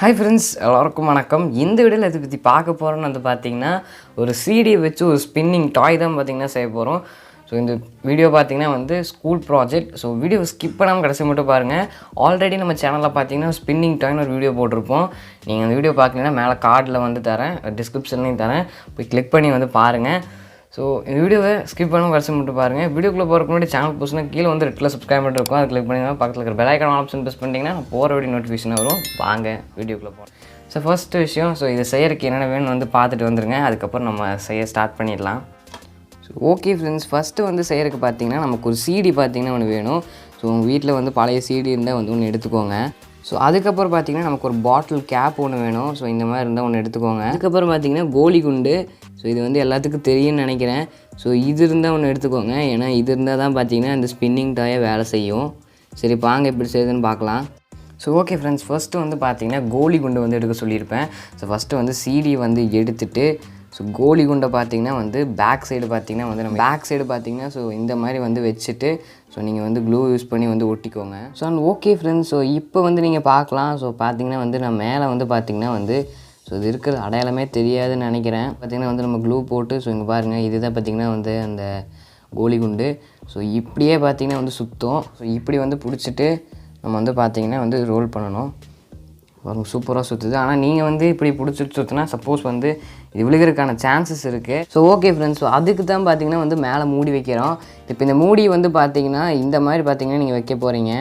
Hi friends, எல்லாருக்கும் வணக்கம். இந்த வீடியோவில் இதை பற்றி பார்க்க போகிறோன்னு வந்து பார்த்திங்கன்னா, ஒரு சிடி வச்சு ஒரு ஸ்பின்னிங் டாய் தான் பார்த்திங்கன்னா செய்ய போகிறோம். ஸோ இந்த வீடியோ பார்த்திங்கன்னா வந்து school project. So video skip பண்ணாமல் கடைசி மட்டும் பாருங்கள். ஆல்ரெடி நம்ம சேனலில் பார்த்திங்கன்னா ஸ்பின்னிங் டாய்னு ஒரு வீடியோ போட்டிருப்போம். நீங்கள் அந்த வீடியோ பார்க்கலன்னா மேலே கார்டில் வந்து தரேன், டிஸ்கிரிப்ஷன்லையும் தரேன், போய் கிளிக் பண்ணி வந்து பாருங்கள். ஸோ இந்த வீடியோவை ஸ்கிப் பண்ணாமல் கடைசி மட்டும் பாருங்கள். வீடியோக்குள்ளே போகிறதுக்கு முன்னாடி சேனல் புதுசுனா கீழே வந்து ரெட்டில் சப்ஸ்கிரைப் பண்ணிட்டு இருக்கும், அதை கிளிக் பண்ணிங்கன்னா பக்கத்தில் இருக்கிற பெல் ஐக்கான் ஆப்ஷன் ப்ரெஸ் பண்ணிட்டீங்கன்னா நான் போகிற வீடியோ நோட்டிஃபிகேஷன் வரும். வாங்க வீடியோக்குள்ளே போகிறோம். ஸோ ஃபஸ்ட்டு விஷயம், ஸோ இதை செய்யறதுக்கு என்னென்ன வேணும்னு வந்து பார்த்துட்டு வந்துருங்க. அதுக்கப்புறம் நம்ம செய்ய ஸ்டார்ட் பண்ணிடலாம். ஸோ ஓகே ஃப்ரெண்ட்ஸ், ஃபஸ்ட்டு வந்து செய்யறதுக்கு பார்த்தீங்கன்னா நமக்கு ஒரு சிடி பார்த்திங்கன்னா ஒன்று வேணும். ஸோ உங்கள் வீட்டில் வந்து பழைய சிடி இருந்தால் வந்து ஒன்று எடுத்துக்கோங்க. ஸோ அதுக்கப்புறம் பார்த்திங்கன்னா நமக்கு ஒரு பாட்டில் கேப் ஒன்று வேணும். ஸோ இந்த மாதிரி இருந்தால் ஒன்று எடுத்துக்கோங்க. அதுக்கப்புறம் பார்த்திங்கன்னா கோலி குண்டு. ஸோ இது வந்து எல்லாத்துக்கும் தெரியும்னு நினைக்கிறேன். ஸோ இது இருந்தால் ஒன்று எடுத்துக்கோங்க. ஏன்னா இது இருந்தால் தான் பார்த்திங்கன்னா இந்த ஸ்பின்னிங் டாயை வேலை செய்யும். சரி, வாங்க எப்படி செய்யுதுன்னு பார்க்கலாம். ஸோ ஓகே ஃப்ரெண்ட்ஸ், ஃபஸ்ட்டு வந்து பார்த்திங்கன்னா கோலி குண்டு வந்து எடுக்க சொல்லியிருப்பேன். ஸோ ஃபஸ்ட்டு வந்து சிடி வந்து எடுத்துகிட்டு, ஸோ கோலி குண்டை பார்த்திங்கன்னா வந்து பேக் சைடு பார்த்திங்கன்னா வந்து நம்ம பேக் சைடு பார்த்திங்கன்னா ஸோ இந்த மாதிரி வந்து வச்சுட்டு, ஸோ நீங்கள் வந்து க்ளூ யூஸ் பண்ணி வந்து ஒட்டிக்கோங்க. So and okay friends, so இப்போ வந்து நீங்கள் பார்க்கலாம். ஸோ பார்த்திங்கன்னா வந்து நான் மேலே வந்து பார்த்திங்கன்னா வந்து ஸோ இது இருக்கிறது அடையாளமே தெரியாதுன்னு நினைக்கிறேன். பார்த்திங்கன்னா வந்து நம்ம க்ளூ போட்டு, ஸோ இங்கே பாருங்கள், இதுதான் பார்த்திங்கன்னா வந்து அந்த கோலி குண்டு. ஸோ இப்படியே பார்த்திங்கன்னா வந்து சுற்றும். ஸோ இப்படி வந்து பிடிச்சிட்டு நம்ம வந்து பார்த்திங்கன்னா வந்து ரோல் பண்ணணும். சூப்பராக சுற்றுது. ஆனால் நீங்கள் வந்து இப்படி பிடிச்சிட்டு சுற்றினா சப்போஸ் வந்து இது விழுகிறதுக்கான சான்சஸ் இருக்குது. ஸோ ஓகே ஃப்ரெண்ட்ஸ், ஸோ அதுக்கு தான் பார்த்திங்கன்னா வந்து மேலே மூடி வைக்கிறோம். இப்போ இந்த மூடி வந்து பார்த்திங்கன்னா இந்த மாதிரி பார்த்திங்கன்னா நீங்கள் வைக்க போகிறீங்க.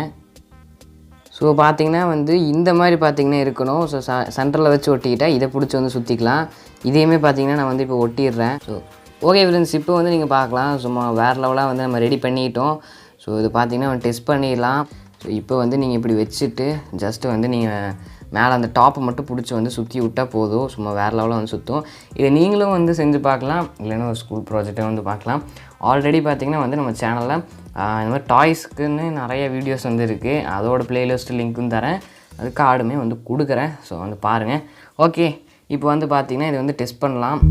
ஸோ பார்த்திங்கன்னா வந்து இந்த மாதிரி பார்த்திங்கன்னா இருக்கணும். ஸோ சென்டரில் வச்சு ஒட்டிக்கிட்டால் இதை பிடிச்சி வந்து சுற்றிக்கலாம். இதையுமே பார்த்திங்கன்னா நான் வந்து இப்போ ஒட்டிடுறேன். ஸோ ஓகே ஃப்ரெண்ட்ஸ், இப்போ வந்து நீங்கள் பார்க்கலாம், சும்மா வேறு லெவலாக வந்து நம்ம ரெடி பண்ணிட்டோம். ஸோ இது பார்த்திங்கன்னா டெஸ்ட் பண்ணிடலாம். ஸோ இப்போ வந்து நீங்கள் இப்படி வச்சுட்டு ஜஸ்ட்டு வந்து நீங்கள் மேலே அந்த டாப்பை மட்டும் பிடிச்சி வந்து சுற்றி விட்டால் போதும். சும்மா வேறு லெவலில் வந்து சுற்றும். இதை நீங்களும் வந்து செஞ்சு பார்க்கலாம், இல்லைன்னா ஒரு ஸ்கூல் ப்ராஜெக்டை வந்து பார்க்கலாம். ஆல்ரெடி பார்த்திங்கன்னா வந்து நம்ம சேனலில் இந்த மாதிரி டாய்ஸ்க்குன்னு நிறைய வீடியோஸ் வந்து இருக்குது. அதோட ப்ளேலிஸ்ட் லிங்க்கும் தரேன், அது கார்டுமே வந்து கொடுக்குறேன். ஸோ வந்து பாருங்கள். ஓகே, இப்போ வந்து பார்த்திங்கன்னா இது வந்து டெஸ்ட் பண்ணலாம்.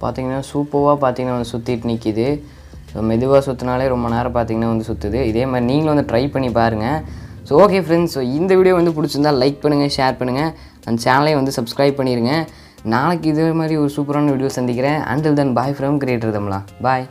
பார்த்திங்கன்னா சூப்பராக பார்த்திங்கன்னா வந்து சுற்றிட்டு நிற்கிது. ஸோ மெதுவாக சுற்றினாலே ரொம்ப நேரம் பார்த்திங்கன்னா வந்து சுற்றுது. இதே மாதிரி நீங்களும் வந்து ட்ரை பண்ணி பாருங்கள். ஸோ ஓகே ஃப்ரெண்ட்ஸ், ஸோ இந்த வீடியோ வந்து பிடிச்சிருந்தால் லைக் பண்ணுங்கள், ஷேர் பண்ணுங்கள், அந்த சேனலையும் வந்து சப்ஸ்கிரைப் பண்ணிடுங்க. நாளைக்கு இதே மாதிரி ஒரு சூப்பரான வீடியோ சந்திக்கிறேன். Until then bye from creator Tamizha. Bye.